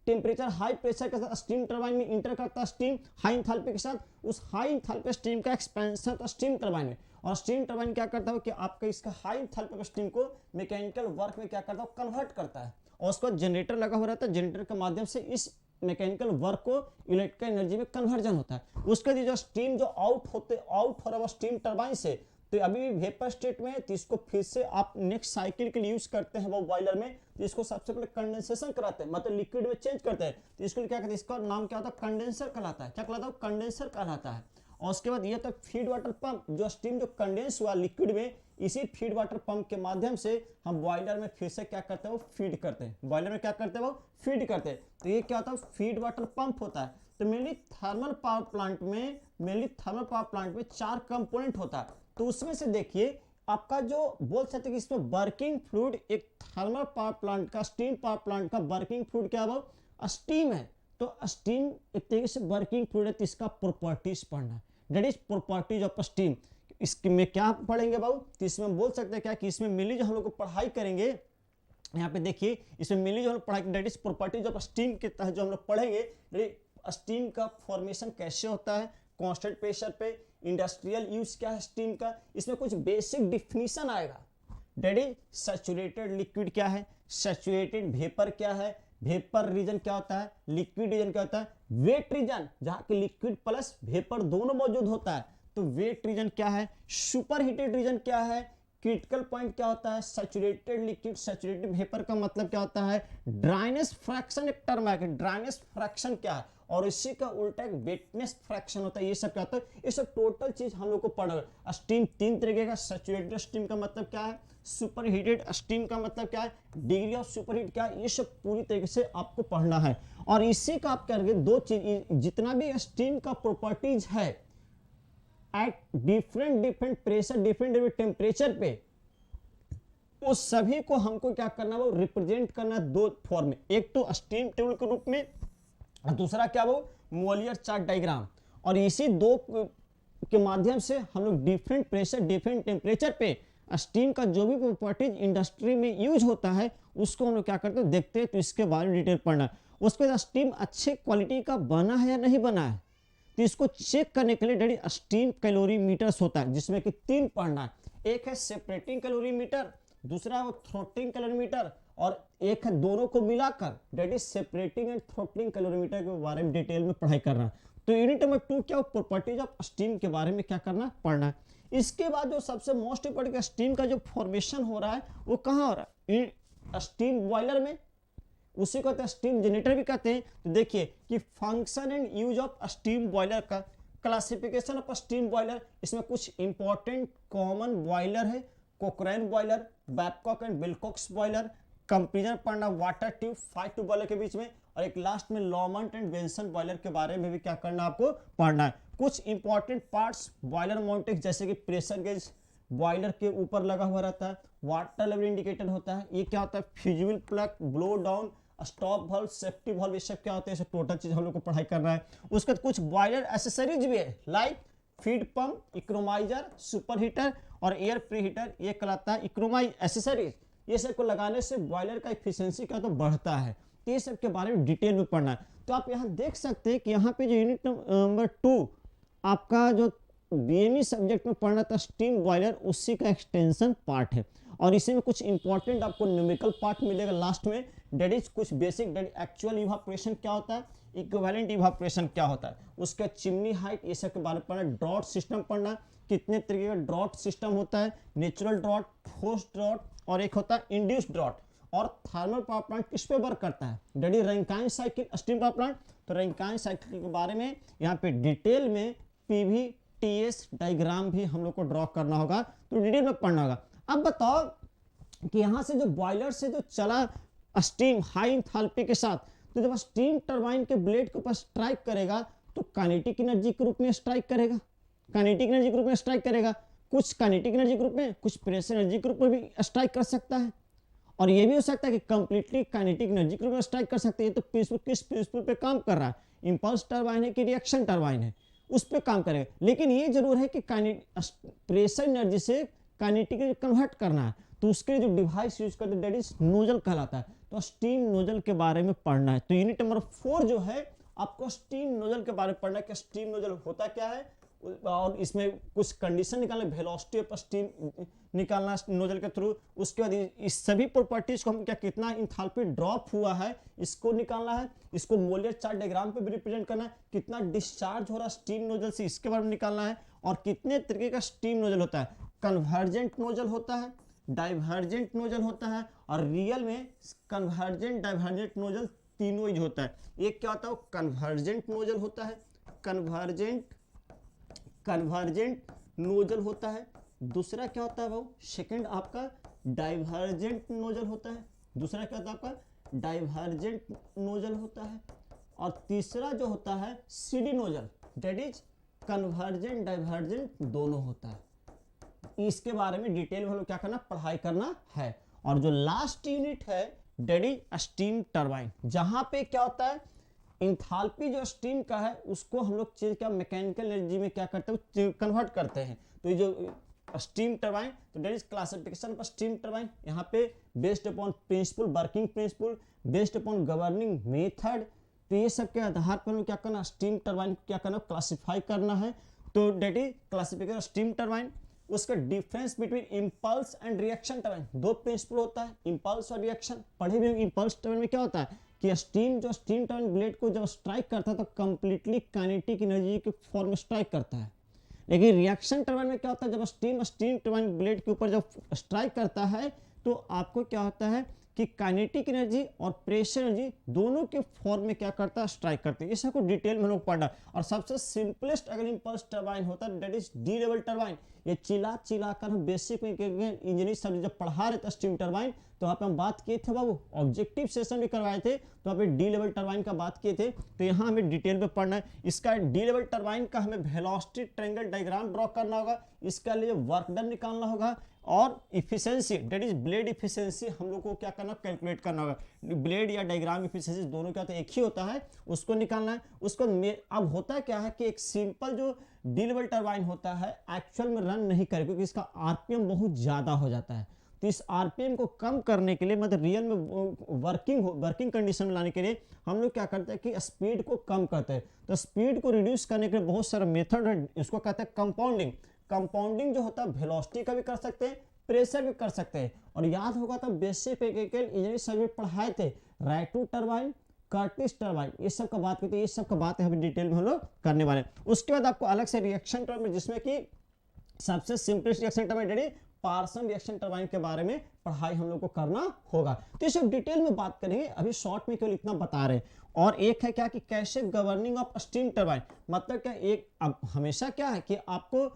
टेम्परेचर हाई प्रेशर के साथ स्टीम टरबाइन में इंटर करता है, स्टीम हाई इंथैल्पी के साथ, उस हाई इंथैल्पी स्टीम का एक्सपेंशन होता है स्टीम टरबाइन में। और स्टीम टरबाइन क्या करता है कि आपका इसका हाई इंथैल्पी स्टीम को मैकेनिकल वर्क में क्या करता है कन्वर्ट करता है। और उसका जनरेटर लगा हुआ रहता है, जनरेटर के माध्यम से इस मैकेनिकल वर्क को इलेक्ट्रिकल एनर्जी में कन्वर्जन होता है। उसके लिए जो स्टीम जो आउट हो रहा है स्टीम टरबाइन से, तो अभी भी वेपर स्टेट में है, तो इसको फिर से आप नेक्स्ट साइकिल के लिए यूज करते हैं वो बॉयलर में, तो इसको सबसे पहले कंडेंसेशन कराते हैं, मतलब लिक्विड में चेंज करते हैं। तो इसको क्या कहते हैं, इसका नाम क्या होता है कंडेंसर कहलाता है। क्या कहलाता है कंडेंसर कहलाता है। और उसके बाद ये तक फीड वाटर पंप, जो स्टीम जो कंडेंस हुआ लिक्विड में, इसी फीड वाटर पंप के माध्यम से हम बॉयलर में फिर से क्या करते हैं वो फीड करते हैं। बॉयलर में क्या करते हैं वो फीड करते हैं। तो ये क्या होता है फीड वाटर पंप होता है। तो मेनली थर्मल पावर प्लांट में 4 कंपोनेंट होता है। तो उसमें से देखिए आपका जो बोल सकते हैं कि इसमें वर्किंग फ्लूइड, एक थर्मल पावर प्लांट का स्टीम पावर प्लांट का वर्किंग फ्लूइड क्या है स्टीम है। तो स्टीम एक तरीके से वर्किंग फ्लूइड है, तो इसका प्रॉपर्टीज पढ़ना है, that is properties of steam. इसमें क्या पढ़ेंगे बाबू, तो इसमें बोल सकते हैं क्या कि इसमें मिली जो हम लोग को पढ़ाई करेंगे, यहाँ पे देखिए इसमें मिली जो हम लोग पढ़ाई that is properties of steam के तहत जो हम लोग पढ़ेंगे स्टीम का फॉर्मेशन कैसे होता है कांस्टेंट प्रेशर पे, इंडस्ट्रियल यूज क्या है स्टीम का, इसमें कुछ बेसिक डिफिनीशन आएगा। दैट इज सैचुरेटेड लिक्विड क्या है, सैचुरेटेड वेपर क्या है, वेपर रीजन क्या होता है, लिक्विड रीजन क्या होता है, वेट रीजन जहां कि लिक्विड प्लस वेपर दोनों मौजूद होता है, तो वेट रीजन क्या है, सुपर हीटेड रीजन क्या है, क्रिटिकल पॉइंट क्या होता है, सैचुरेटेड लिक्विड सैचुरेटेड वेपर का मतलब क्या होता है, ड्राइनेस फ्रैक्शन एक टर्म है, ड्राइनेस फ्रैक्शन क्या है, और इसी का उल्टा एक वेटनेस फ्रैक्शन होता है। ये सब क्या होता है, ये सब टोटल चीज हम लोग को पढ़ना। स्टीम 3 तरीके का, सैचुरेटेड स्टीम का मतलब क्या है, सुपर हीटेड स्टीम का मतलब क्या है, डिग्री ऑफ सुपर हीट क्या है, ये सब पूरी तरीके से आपको पढ़ना है। और इसी का आप करके 2 चीज, जितना भी स्टीम का प्रॉपर्टीज है at different pressure different temperature पे, उस सभी को हमको क्या करना वो रिप्रेजेंट करना 2 फॉर्म में, एक तो स्टीम टेबल के रूप में और दूसरा क्या वो मोलियर चार्ट डायग्राम। और इसी 2 के माध्यम से हम लोग डिफरेंट प्रेशर डिफरेंट टेम्परेचर पे स्टीम का जो भी प्रॉपर्टीज इंडस्ट्री में यूज होता है उसको हम लोग क्या करते हैं देखते हैं, तो इसके बारे में डिटेल पढ़ना। उसके बाद स्टीम अच्छे क्वालिटी का बना है या नहीं बना है, तो इसको चेक करने के लिए डेली स्टीम कैलोरीमीटर्स होता है, जिसमें कि 3 पढ़ना है। एक है सेपरेटिंग कैलोरीमीटर, दूसरा है वो थ्रोटलिंग कैलोरीमीटर, और एक है दोनों को मिलाकर that is separating and throttling calorimeter के बारे में डिटेल में पढ़ाई करना। तो यूनिट नंबर 2 क्या प्रॉपर्टीज ऑफ स्टीम के बारे में क्या करना पढ़ना है। इसके बाद जो सबसे मोस्ट इंपॉर्टेंट स्टीम का जो फॉर्मेशन हो रहा है वो कहाँ हो रहा है, स्टीम बॉयलर में, उसी को कहते हैं स्टीम जनरेटर भी कहते हैं। तो देखिए कि function and use of steam boiler का क्लासिफिकेशन ऑफ स्टीम बॉयलर, इसमें कुछ इंपॉर्टेंट कॉमन बॉयलर है, Cochran boiler, Babcock and Wilcox boiler, comparison पढ़ना वाटर ट्यूब 5 ट्यूब बॉयलर के बीच में, और एक लास्ट में लॉमंट एंड बेंसन बॉयलर के बारे में भी क्या करना आपको पढ़ना है। कुछ इंपॉर्टेंट पार्ट्स बॉयलर माउंटिंग, जैसे कि प्रेशर गेज बॉयलर के ऊपर लगा हुआ रहता है, वाटर लेवल इंडिकेटर होता है, ये क्या होता है fusible plug, blow down, stop valve, safety valve, ये सब क्या होते हैं, टोटल चीज हम लोग को पढ़ाई करना है। उसके बाद कुछ बॉयलर एसेसरीज भी है, like feed pump, economiser, super heater और एयर प्री हीटर, ये कहलाता है इकोनोमाइज एक्सेसरीज। ये सब को लगाने से बॉयलर का एफिशिएंसी क्या तो बढ़ता है। तो ये सब के बारे में डिटेल में पढ़ना है। तो आप यहाँ देख सकते हैं कि यहाँ पे जो यूनिट नंबर 2 आपका जो बीएमई सब्जेक्ट में पढ़ना था स्टीम बॉयलर, उसी का एक्सटेंशन पार्ट है। और इसी में कुछ इंपॉर्टेंट आपको न्यूमेरिकल पार्ट मिलेगा लास्ट में, डेट इज कुछ बेसिक, डेट एक्चुअल इवापोरेशन क्या होता है, इक्विवेलेंट इवापोरेशन क्या होता है, उसका चिमनी हाइट, ये सब के बारे में पढ़ना, ड्रॉट सिस्टम पढ़ना, कितने तरीके का ड्रॉट सिस्टम होता है, नेचुरल ड्रॉट, फोर्स्ड ड्रॉट और एक होता है इंड्यूस्ड ड्रॉट। और थर्मल पावर प्लांट किस पे वर्क करता है, that is Rankine cycle, steam power plant. तो रैंकाइन साइकिल के बारे में यहाँ पे डिटेल में पीवी टीएस डायग्राम भी हम लोग को ड्रॉ करना होगा, तो डिटेल में पढ़ना होगा। अब बताओ कि यहाँ से जो बॉयलर से जो चला स्टीम हाई इंथैल्पी के साथ, तो जब स्टीम टरबाइन के ब्लेड के ऊपर स्ट्राइक करेगा तो काइनेटिक एनर्जी के रूप में स्ट्राइक करेगा, काइनेटिक एनर्जी के रूप में स्ट्राइक करेगा, कुछ काइनेटिक एनर्जी के रूप में, कुछ प्रेशर एनर्जी के रूप में भी स्ट्राइक कर सकता है। और ये भी हो सकता है कि कंप्लीटली काइनेटिक एनर्जी के रूप में स्ट्राइक कर सकते हैं। तो किस प्रिंसिपल पे काम कर रहा है, इंपल्स टरबाइन है कि रिएक्शन टरबाइन है, उस पर काम करेगा। लेकिन ये जरूर है कि प्रेशर एनर्जी से काइनेटिक कन्वर्ट करना है, तो उसके लिए जो डिवाइस यूज करते हैं दैट इज नोजल कहलाता है। तो स्टीम नोजल के बारे में पढ़ना है। तो यूनिट नंबर 4 जो है आपको स्टीम नोजल के बारे में पढ़ना है कि स्टीम नोजल होता क्या है, और इसमें कुछ कंडीशन निकालना, वेलोसिटी ऑफ स्टीम निकालना नोजल के थ्रू। उसके बाद इस सभी प्रॉपर्टीज को हम क्या, कितना इंथैल्पी ड्रॉप हुआ है इसको निकालना है, इसको मोलियर चार्ट डायग्राम पे भी रिप्रेजेंट करना है, कितना डिस्चार्ज हो रहा है स्टीम नोजल से इसके बारे में निकालना है, और कितने तरीके का स्टीम नोजल होता है, कन्वर्जेंट नोजल होता है, डाइवर्जेंट नोजल होता है, और रियल में कन्वर्जेंट डाइवर्जेंट नोजल तीनों ही होता है। एक क्या होता है, कन्वर्जेंट नोजल होता है, कन्वर्जेंट नोजल होता है। दूसरा क्या होता है भाऊ, सेकंड आपका डाइवर्जेंट नोजल होता है, दूसरा क्या होता है आपका डाइवर्जेंट नोजल होता है, और तीसरा जो होता है CD nozzle, that is convergent divergent दोनों होता है। इसके बारे में डिटेल में हम लोग क्या करना, पढ़ाई करना है। और जो लास्ट यूनिट है दैट इज स्टीम टरबाइन, जहां पे क्या होता है, इंथैल्पी जो स्टीम का है उसको हम लोग चीज क्या मैकेनिकल एनर्जी में क्या करते हैं, कन्वर्ट करते हैं। तो ये जो स्टीम टरबाइन, तो that is classification of steam turbine, यहाँ पे based upon principle, working principle, based upon governing method. तो ये सब के आधार पर हमें क्या करना, स्टीम टरबाइन क्या करना, क्लासिफाई करना है। तो that is classification steam turbine. उसका difference between impulse and reaction turbine, दो प्रिंसिपल होता है, इंपल्स और रिएक्शन। पढ़े भी इंपल्स टरबाइन में क्या होता है कि स्टीम टरबाइन ब्लेड को जब स्ट्राइक करता है तो कंप्लीटली काइनेटिक एनर्जी के फॉर्म में स्ट्राइक करता है। लेकिन रिएक्शन टरबाइन में क्या होता है, जब स्टीम टरबाइन ब्लेड के ऊपर जब स्ट्राइक करता है तो आपको क्या होता है कि काइनेटिक एनर्जी और प्रेशर एनर्जी दोनों के फॉर्म में क्या करता है, स्ट्राइक करते हैं। ये सबको डिटेल में लोग पढ़ना। और सबसे सिंपलेस्ट अगर इंपल्स टरबाइन होता है that is D level turbine. ये चिल्ला कर हम बेसिक इंजीनियरिंग सब जब पढ़ा रहे थे स्टीम टरबाइन, तो वहाँ पे हम बात किए थे बाबू, ऑब्जेक्टिव सेशन भी करवाए थे, तो वहाँ पे डी लेवल टरबाइन का बात किए थे। तो यहाँ हमें डिटेल में पढ़ना है। इसका डी लेवल टरबाइन का हमें वेलोसिटी ट्रायंगल डायग्राम ड्रॉ करना होगा, इसका लिए वर्क डन निकालना होगा, और efficiency that is blade efficiency हम लोग को क्या करना, कैलकुलेट करना होगा। ब्लेड या डायग्राम इफिशिएंसी दोनों क्या होता है, एक ही होता है, उसको निकालना है। उसको अब होता क्या है कि एक सिंपल जो डी लेवल टरबाइन होता है एक्चुअल में रन नहीं करे, क्योंकि इसका आरपीएम बहुत ज़्यादा हो जाता है। तो इस आरपीएम को कम करने के लिए, मतलब रियल में वर्किंग कंडीशन में लाने के लिए हम लोग क्या करते हैं कि स्पीड को कम करते हैं। तो स्पीड को रिड्यूस करने के लिए बहुत सारा मेथड है, इसको कहते हैं कंपाउंडिंग। कंपाउंडिंग जो होता है वेलोसिटी का भी कर सकते हैं, प्रेशर भी कर सकते हैं। और याद होगा तो बेसिक इंजीनियरिंग सर्वे पढ़ाए थे, राइटू टरबाइन, कर्टिस टरबाइन, ये सब का बात करते हैं। ये सब का बात है हम डिटेल में हम लोग करने वाले हैं। उसके बाद आपको अलग से रिएक्शन टरबाइन, जिसमें कि सबसे simplest reaction turbine Parsons reaction turbine के बारे में पढ़ाई हम लोग को करना होगा। तो ये सब डिटेल में बात करेंगे, अभी शॉर्ट में केवल इतना बता रहे हैं। और एक है क्या कि कैसे गवर्निंग ऑफ स्टीम टरबाइन, मतलब क्या, एक अब हमेशा क्या है कि आपको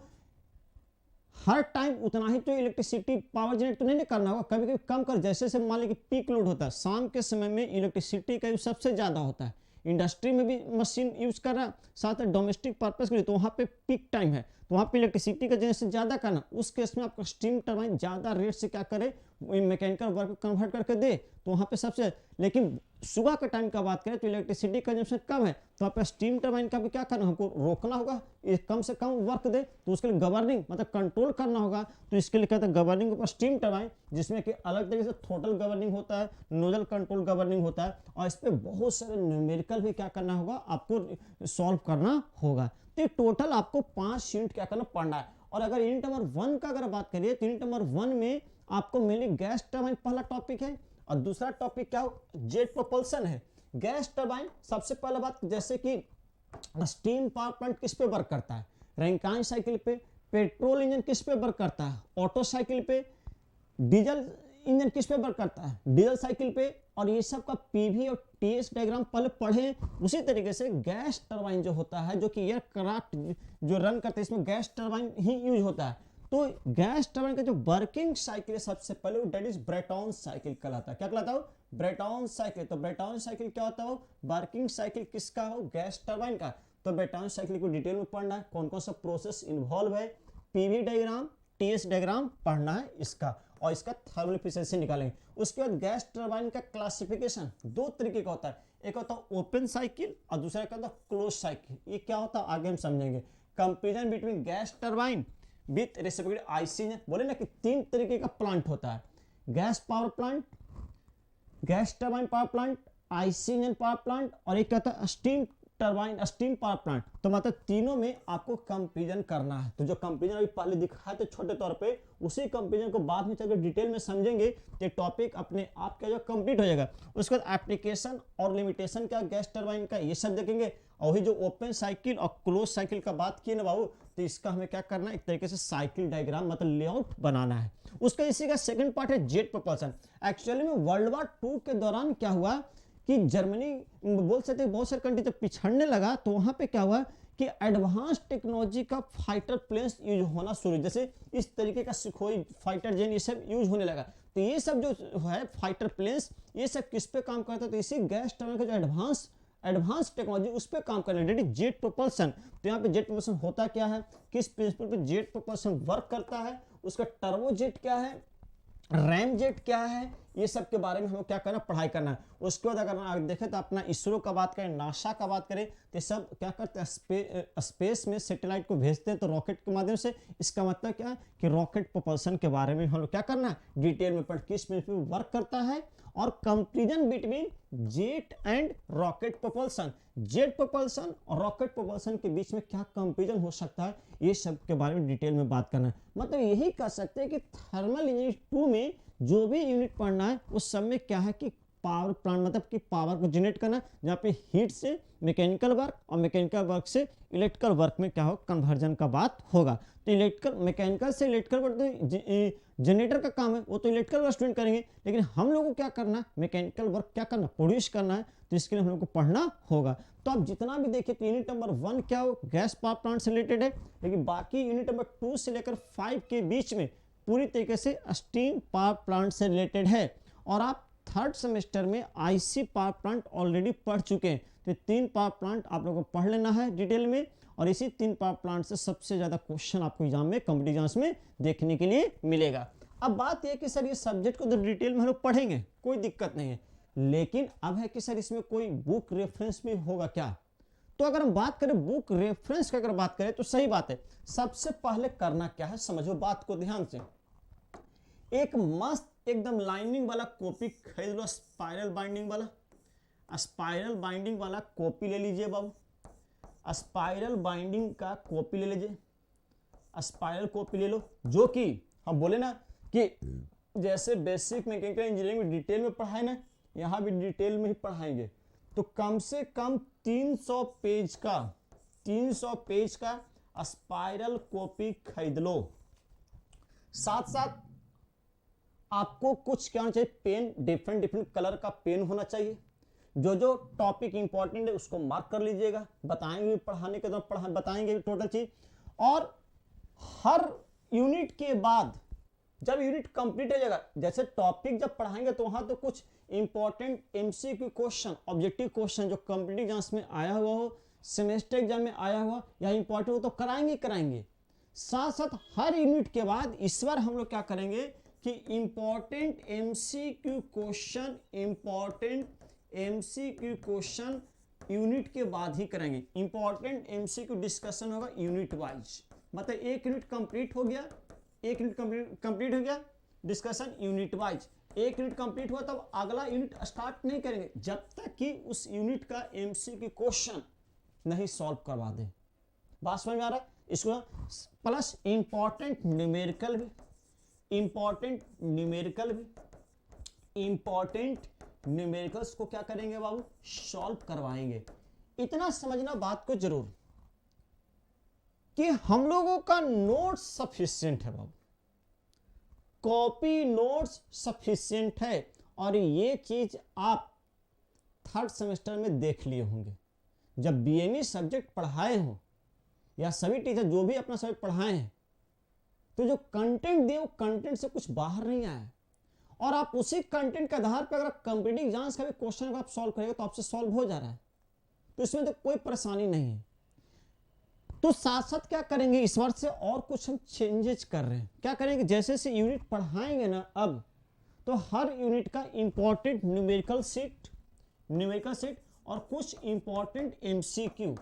हर टाइम उतना ही तो इलेक्ट्रिसिटी पावर जनरेट तो नहीं करना होगा, कभी कभी कम कर। जैसे मान लीजिए पीक लोड होता है, शाम के समय में इलेक्ट्रिसिटी का यूज सबसे ज़्यादा होता है, इंडस्ट्री में भी मशीन यूज कर रहा, साथ में डोमेस्टिक पर्पस के लिए, तो वहाँ पे पीक टाइम है, तो वहाँ पे इलेक्ट्रिसिटी का जनरेशन ज़्यादा करना, उस केस में आपका स्टीम टरबाइन ज़्यादा रेट से क्या करे, मैकेनिकल वर्क कन्वर्ट करके दे तो वहाँ पे सबसे, लेकिन सुबह का टाइम का बात करें तो इलेक्ट्रिसिटी कंजम्पशन कम है, तो वहाँ पे स्टीम टरबाइन का भी क्या करना, हमको रोकना होगा, ये कम से कम वर्क दे, तो उसके लिए गवर्निंग मतलब कंट्रोल करना होगा। तो इसके लिए कहते हैं गवर्निंग ऊपर स्टीम टरबाइन, जिसमें कि अलग तरीके से थ्रोटल गवर्निंग होता है, नोजल कंट्रोल गवर्निंग होता है, और इस पर बहुत सारे न्यूमेरिकल भी क्या करना होगा, आपको सॉल्व करना होगा। तो टोटल आपको 5 यूनिट क्या करना पड़ना है। और अगर यूनिट नंबर 1 का अगर बात करिए तो यूनिट नंबर 1 में आपको मेनली गैस टरबाइन पहला टॉपिक है, और दूसरा टॉपिक क्या हो, जेट प्रोपल्सन है। गैस टरबाइन सबसे पहले बात, जैसे कि स्टीम पावर प्लांट किस पे वर्क करता है, रैंकाइन साइकिल पे। पेट्रोल इंजन किस पे वर्क करता है, ऑटो साइकिल पे। डीजल इंजन किस पे वर्क करता है, डीजल साइकिल पे। और ये सब का पीवी और टीएस डायग्राम पहले पढ़े। उसी तरीके से गैस टरबाइन जो होता है, जो कि एयरक्राफ्ट जो रन करते हैं, इसमें गैस टरबाइन ही यूज होता है। तो गैस टरबाइन का जो वर्किंग साइकिल है सबसे पहले, डेट इज ब्रेटॉन साइकिल कहलाता है। क्या कहलाता है, ब्रेटॉन साइकिल। तो ब्रेटॉन साइकिल क्या होता है, वर्किंग साइकिल किसका हो, गैस टरबाइन का। तो ब्रेटॉन साइकिल को डिटेल में पढ़ना है, कौन कौन सा प्रोसेस इन्वॉल्व है, पीवी डायग्राम टीएस डायग्राम पढ़ना है इसका, और इसका थर्मल एफिशिएंसी निकालेंगे। उसके बाद गैस टरबाइन का क्लासिफिकेशन 2 तरीके का होता है, एक होता है ओपन साइकिल और दूसरा क्या होता है क्लोज साइकिल। ये क्या होता है आगे हम समझेंगे। Comparison between gas turbine with reciprocating IC engine. बोले ना कि 3 तरीके का प्लांट होता है, gas power plant, gas turbine power plant, IC engine power plant, और एक कहता है steam turbine steam power plant. तो मतलब तीनों में आपको कंपैरिजन करना है। तो जो कंपैरिजन अभी पहले दिखाया था छोटे तौर पे, उसी कंपैरिजन को बाद में चलकर डिटेल में समझेंगे तो टॉपिक अपने आप का जो कंप्लीट हो जाएगा। उसके बाद एप्लीकेशन और लिमिटेशन क्या गैस टरबाइन का, ये सब देखेंगे। और वही जो ओपन साइकिल और क्लोज साइकिल का बात किए ना बाबू, तो इसका हमें क्या करना है, एक तरीके से साइकिल डायग्राम मतलब लेआउट बनाना है। उसका इसी का सेकंड पार्ट है जेट प्रोपल्सन। एक्चुअली में वर्ल्ड वॉर 2 के दौरान क्या हुआ कि जर्मनी बोल सकते हैं बहुत सारे कंट्री जब पिछड़ने लगा, तो वहां पे क्या हुआ कि एडवांस टेक्नोलॉजी का फाइटर प्लेन्स यूज होना शुरू, जैसे इस तरीके का सुखोई फाइटर जेट ये सब यूज होने लगा। तो ये सब जो है फाइटर प्लेन्स, ये सब किस पे काम करता है, तो इसी गैस टरबाइन का जो एडवांस टेक्नोलॉजी उस पर काम करना है, जेट प्रोपल्सन। तो यहाँ पे जेट प्रोपल्सन होता क्या है, किस प्रिंसिपल पे जेट प्रोपल्सन वर्क करता है, उसका टर्बो जेट क्या है, रैम जेट क्या है, ये सब के बारे में हमें क्या करना, पढ़ाई करना है। उसके बाद अगर देखें तो अपना इसरो का बात करें, नासा का बात करें, तो सब क्या करते हैं, स्पेस में सैटेलाइट को भेजते हैं तो रॉकेट के माध्यम से। इसका मतलब क्या है कि रॉकेट प्रोपल्सन के बारे में हम लोग क्या करना है, डिटेल में पढ़ किस प्रिंसिपल पे वर्क करता है। और comparison between jet and rocket propulsion, jet propulsion और रॉकेट प्रोपल्सन के बीच में क्या कंपैरिजन हो सकता है, ये सब के बारे में डिटेल में बात करना है। मतलब यही कह सकते हैं कि थर्मल इंजीनियरिंग 2 में जो भी यूनिट पढ़ना है उस सब में क्या है कि पावर प्लांट मतलब कि पावर को जनरेट करना, जहाँ पे हीट से मैकेनिकल वर्क और मैकेनिकल वर्क से इलेक्ट्रिकल वर्क में क्या हो, कन्वर्जन का बात होगा। तो इलेक्ट्रिकल मैकेनिकल से इलेक्ट्रिकल वर्क तो जनरेटर का काम है, वो तो इलेक्ट्रिकल वर्क स्टूडेंट करेंगे, लेकिन हम लोगों को क्या करना है, मैकेनिकल वर्क क्या करना, प्रोड्यूस करना है। तो इसके लिए हम लोग को पढ़ना होगा। तो आप जितना भी देखिए तो यूनिट नंबर 1 क्या हो, गैस पावर प्लांट से रिलेटेड है, लेकिन बाकी यूनिट नंबर 2 से लेकर 5 के बीच में पूरी तरीके से स्टीम पावर प्लांट से रिलेटेड है। और आप 3rd सेमेस्टर में आईसी पावर प्लांट ऑलरेडी पढ़ चुके हैं। तो 3 पावर प्लांट आप लोगों को पढ़ लेना है डिटेल में, और इसी 3 पावर प्लांट से सबसे ज़्यादा क्वेश्चन आपको एग्जाम में कॉम्पिटिटिव एग्जाम्स में देखने के लिए मिलेगा। अब बात यह कि सर ये सब्जेक्ट को तो डिटेल में हम लोग पढ़ेंगे, कोई दिक्कत नहीं है, लेकिन अब है कि सर इसमें कोई बुक रेफरेंस भी होगा क्या। तो अगर हम बात करें बुक रेफरेंस की अगर बात करें तो सही बात है, सबसे पहले करना क्या है, समझो बात को ध्यान से। एक मस्त एकदम लाइनिंग वाला कॉपी खरीद लो, स्पाइरल बाइंडिंग वाला कॉपी ले लीजिए बाबू, स्पाइरल बाइंडिंग का कॉपी ले लीजिए, स्पाइरल कॉपी ले लो, जो कि हम बोले ना कि जैसे बेसिक मैकेनिकल इंजीनियरिंग में डिटेल में पढ़ाए ना, यहाँ भी डिटेल में ही पढ़ाएंगे। तो कम से कम 300 पेज का स्पाइरल कॉपी खरीद लो। साथ साथ आपको कुछ क्या होना चाहिए, पेन, डिफरेंट कलर का पेन होना चाहिए। जो जो टॉपिक इंपॉर्टेंट है उसको मार्क कर लीजिएगा, बताएंगे पढ़ाने के दौरान बताएंगे टोटल चीज। और हर यूनिट के बाद जब यूनिट कंप्लीट हो जाएगा, जैसे टॉपिक जब पढ़ाएंगे तो वहां तो कुछ important MCQ question, objective question जो कॉम्पिटिटिव एग्जाम्स में आया हुआ हो, सेमेस्टर एग्जाम में आया हुआ या इंपॉर्टेंट हो तो कराएंगे। साथ साथ हर यूनिट के बाद इस बार हम लोग क्या करेंगे कि इंपॉर्टेंट एमसीक्यू क्वेश्चन यूनिट के बाद ही करेंगे। इंपॉर्टेंट एमसीक्यू डिस्कशन होगा यूनिट वाइज, मतलब एक यूनिट कंप्लीट हो गया, एक यूनिट कंप्लीट हो गया डिस्कशन यूनिट वाइज, एक यूनिट कंप्लीट हुआ तब अगला यूनिट स्टार्ट नहीं करेंगे जब तक कि उस यूनिट का एमसीक्यू क्वेश्चन नहीं सॉल्व करवा दे। बात समझ में आ रहा है? इसको प्लस इंपॉर्टेंट न्यूमेरिकल्स को क्या करेंगे बाबू? सॉल्व करवाएंगे। इतना समझना बात को जरूर कि हम लोगों का नोट्स सफिशिएंट है बाबू, कॉपी नोट्स सफिशिएंट है, और ये चीज आप थर्ड सेमेस्टर में देख लिए होंगे जब बीएमई सब्जेक्ट पढ़ाए हो या सभी टीचर जो भी अपना सब्जेक्ट पढ़ाए हैं, तो जो कंटेंट दिए वो कंटेंट से कुछ बाहर नहीं आया, और आप उसी कंटेंट के आधार पर अगर कॉम्पिटिटिव एग्जाम्स का भी क्वेश्चन आप सॉल्व करेंगे तो आपसे सॉल्व हो जा रहा है, तो इसमें तो कोई परेशानी नहीं है। तो साथ साथ क्या करेंगे, इस बार से और कुछ हम चेंजेस कर रहे हैं। क्या करेंगे, जैसे जैसे यूनिट पढ़ाएंगे ना अब, तो हर यूनिट का इंपॉर्टेंट न्यूमेरिकल सेट और कुछ इंपॉर्टेंट एमसीक्यू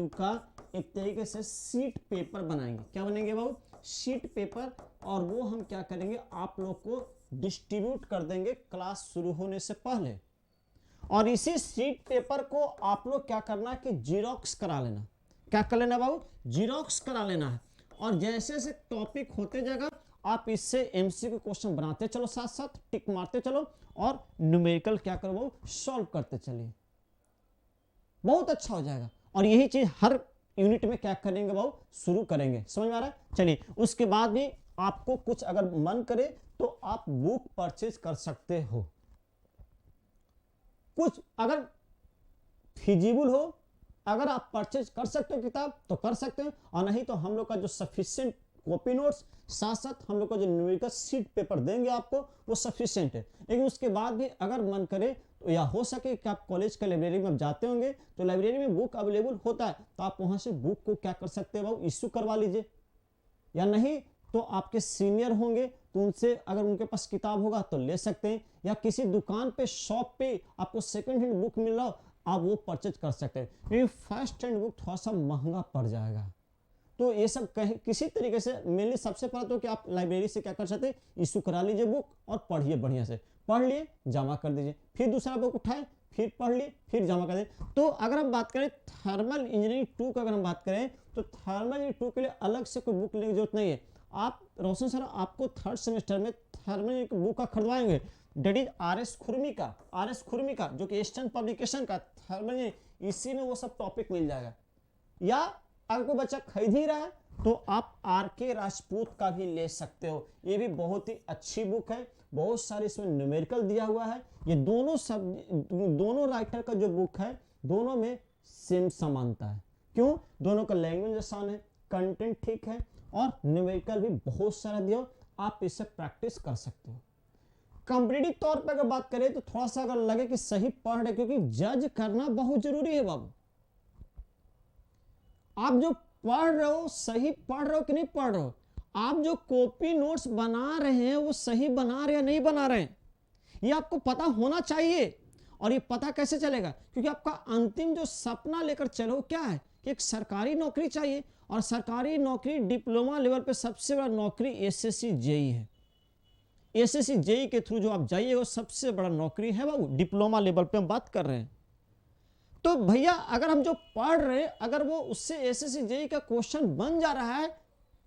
का एक तरीके से सीट पेपर बनाएंगे। क्या बनेंगे बाबू? सीट पेपर, और वो हम क्या करेंगे, आप लोग को डिस्ट्रीब्यूट कर देंगे क्लास शुरू होने से पहले। और इसी सीट पेपर को आप लोग क्या करना है कि जीरोक्स करा लेना। क्या कर लेना बाबू? जीरोक्स करा लेना है, और जैसे जैसे टॉपिक होते जाएगा आप इससे एमसीक्यू क्वेश्चन बनाते चलो, साथ साथ टिक मारते चलो, और न्यूमेरिकल क्या करो बाबू? सॉल्व करते चलिए, बहुत अच्छा हो जाएगा। और यही चीज हर यूनिट में क्या करेंगे बाबू? शुरू करेंगे। समझ में आ रहा है? चलिए, उसके बाद भी आपको कुछ अगर मन करे तो आप बुक परचेज कर सकते हो, कुछ अगर फिजिबल हो, अगर आप परचेज कर सकते हो किताब तो कर सकते हो, और नहीं तो हम लोग का जो सफिशिएंट कॉपी नोट्स साथ साथ हम लोग का जो न्यूमेरिकल सीट पेपर देंगे आपको वो सफिशिएंट है। लेकिन उसके बाद भी अगर मन करे तो, या हो सके कि आप कॉलेज के लाइब्रेरी में जाते होंगे तो लाइब्रेरी में बुक अवेलेबल होता है, तो आप वहां से बुक को क्या कर सकते हैं बाबू? इश्यू करवा लीजिए, या नहीं तो आपके सीनियर होंगे तो उनसे अगर उनके पास किताब होगा तो ले सकते हैं, या किसी दुकान पे शॉप पे आपको सेकंड हैंड बुक मिल रहा हो आप वो परचेज कर सकते हैं। क्योंकि फर्स्ट हैंड बुक थोड़ा सा महंगा पड़ जाएगा। तो ये सब कहीं किसी तरीके से मेनली सबसे पहले तो कि आप लाइब्रेरी से क्या कर सकते हैं, इशू करा लीजिए बुक और पढ़िए, बढ़िया से पढ़ लिए जमा कर दीजिए, फिर दूसरा बुक उठाए फिर पढ़ लिए फिर जमा कर दीजिए। तो अगर हम बात करें थर्मल इंजीनियरिंग 2 का, अगर हम बात करें तो थर्मल इंजीनियरिंग 2 के लिए अलग से कोई बुक लेने की जरूरत नहीं है। आप रोशन सर आपको थर्ड सेमेस्टर में थर्मल बुक का खरीदवाएंगे, डेट इज आर एस खुरमी का जो कि ईस्टर्न पब्लिकेशन का थर्मल, इसी में वो सब टॉपिक मिल जाएगा। या अगर कोई बच्चा खरीद ही रहा है तो आप आर.के. राजपूत का भी ले सकते हो, ये भी बहुत ही अच्छी बुक है, बहुत सारे इसमें न्यूमेरिकल दिया हुआ है। ये दोनों राइटर का जो बुक है दोनों में सेम समानता है। क्यों? दोनों का लैंग्वेज आसान है, कंटेंट ठीक है, और न्यूमेरिकल भी बहुत सारा दिया, आप इससे प्रैक्टिस कर सकते हो। कॉम्पिटिटिव तौर पर अगर बात करें तो थोड़ा सा अगर लगे कि सही पढ़ रहे, क्योंकि जज करना बहुत जरूरी है बाबू। आप जो पढ़ रहे हो सही पढ़ रहे हो कि नहीं पढ़ रहे हो, आप जो कॉपी नोट्स बना रहे हैं वो सही बना रहे हैं या नहीं बना रहे हैं, ये आपको पता होना चाहिए। और ये पता कैसे चलेगा? क्योंकि आपका अंतिम जो सपना लेकर चलो क्या है कि एक सरकारी नौकरी चाहिए, और सरकारी नौकरी डिप्लोमा लेवल पे सबसे बड़ा नौकरी एसएससी जेई है। एसएससी जेई के थ्रू जो आप जाइए वो सबसे बड़ा नौकरी है बाबू, डिप्लोमा लेवल पे हम बात कर रहे हैं। तो भैया अगर हम जो पढ़ रहे हैं अगर वो उससे एसएससी जेई का क्वेश्चन बन जा रहा है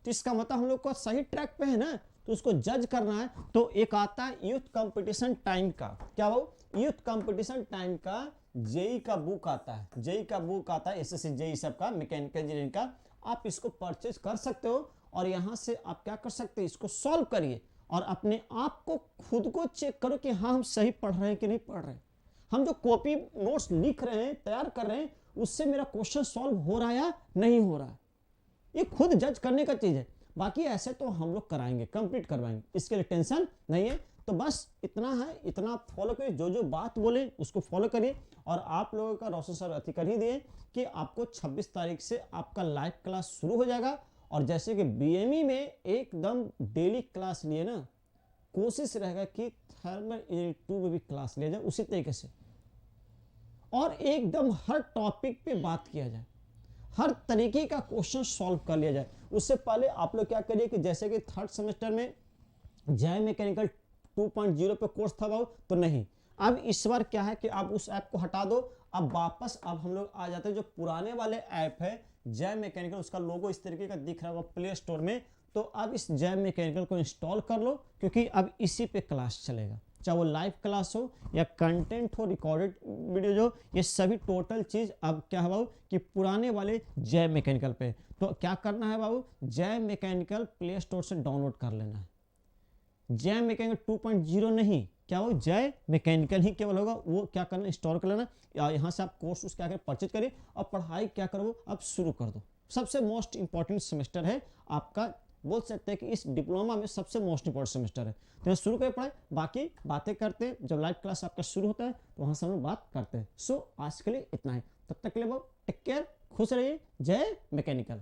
तो इसका मतलब हम लोग को सही ट्रैक पे है ना, तो उसको जज करना है। तो एक आता है यूथ कंपटीशन टाइम का, क्या वो यूथ कंपटीशन टाइम का जेई का बुक आता है, जेई का बुक आता है एसएससी जेई सब का, मैकेनिकल इंजीनियरिंग का। आप इसको परचेज कर सकते हो, और यहाँ से आप क्या कर सकते हैं, इसको सॉल्व करिए और अपने आप को खुद को चेक करो कि हाँ हम सही पढ़ रहे हैं कि नहीं पढ़ रहे हैं। हम जो कॉपी नोट्स लिख रहे हैं, तैयार कर रहे हैं, उससे मेरा क्वेश्चन सॉल्व हो रहा है या नहीं हो रहा है, ये खुद जज करने का चीज है। बाकी ऐसे तो हम लोग कराएंगे, कंप्लीट करवाएंगे, इसके लिए टेंशन नहीं है। तो बस इतना है, इतना फॉलो करिए, जो जो बात बोले उसको फॉलो करिए। और आप लोगों का रोशन सर अति कर ही दिए कि आपको 26 तारीख से आपका लाइव क्लास शुरू हो जाएगा, और जैसे कि बीएमई में एकदम डेली क्लास लिए ना, कोशिश रहेगा कि थर्मल में भी क्लास लिया जाए उसी तरीके से, और एकदम हर टॉपिक पे बात किया जाए, हर तरीके का क्वेश्चन सॉल्व कर लिया जाए। उससे पहले आप लोग क्या करिए कि जैसे कि थर्ड सेमेस्टर में जय मैकेनिकल 2.0 पे कोर्स था बाबू, तो नहीं, अब इस बार क्या है कि आप उस ऐप को हटा दो, अब वापस अब हम लोग आ जाते हैं जो पुराने वाले ऐप है जय मैकेनिकल, उसका लोगो इस तरीके का दिख रहा होगा प्ले स्टोर में, तो अब इस जय मैकेनिकल को इंस्टॉल कर लो, क्योंकि अब इसी पे क्लास चलेगा, चाहे वो लाइव क्लास हो या कंटेंट हो, रिकॉर्डेड वीडियो हो, ये सभी टोटल चीज अब क्या है बाबू कि पुराने वाले जय मैकेनिकल पे। तो क्या करना है बाबू, जय मैकेनिकल प्ले स्टोर से डाउनलोड कर लेना है। जय मैकेनिकल 2.0 नहीं, क्या वो जय मैकेनिकल ही केवल होगा, वो क्या करना, इंस्टॉल कर लेना, यहाँ से आप कोर्स क्या करें परचेज करिए और पढ़ाई क्या करो अब शुरू कर दो। सबसे मोस्ट इंपॉर्टेंट सेमेस्टर है आपका, बोल सकते हैं कि इस डिप्लोमा में सबसे मोस्ट इंपॉर्टेंट सेमेस्टर है। तो शुरू करें पढ़ाई, बाकी बातें करते हैं जब लाइव क्लास आपका शुरू होता है तो वहाँ से हम लोग बात करते हैं। सो आज के लिए इतना ही, तब तक के लिए टेक केयर, खुश रहिए, जय मैकेनिकल।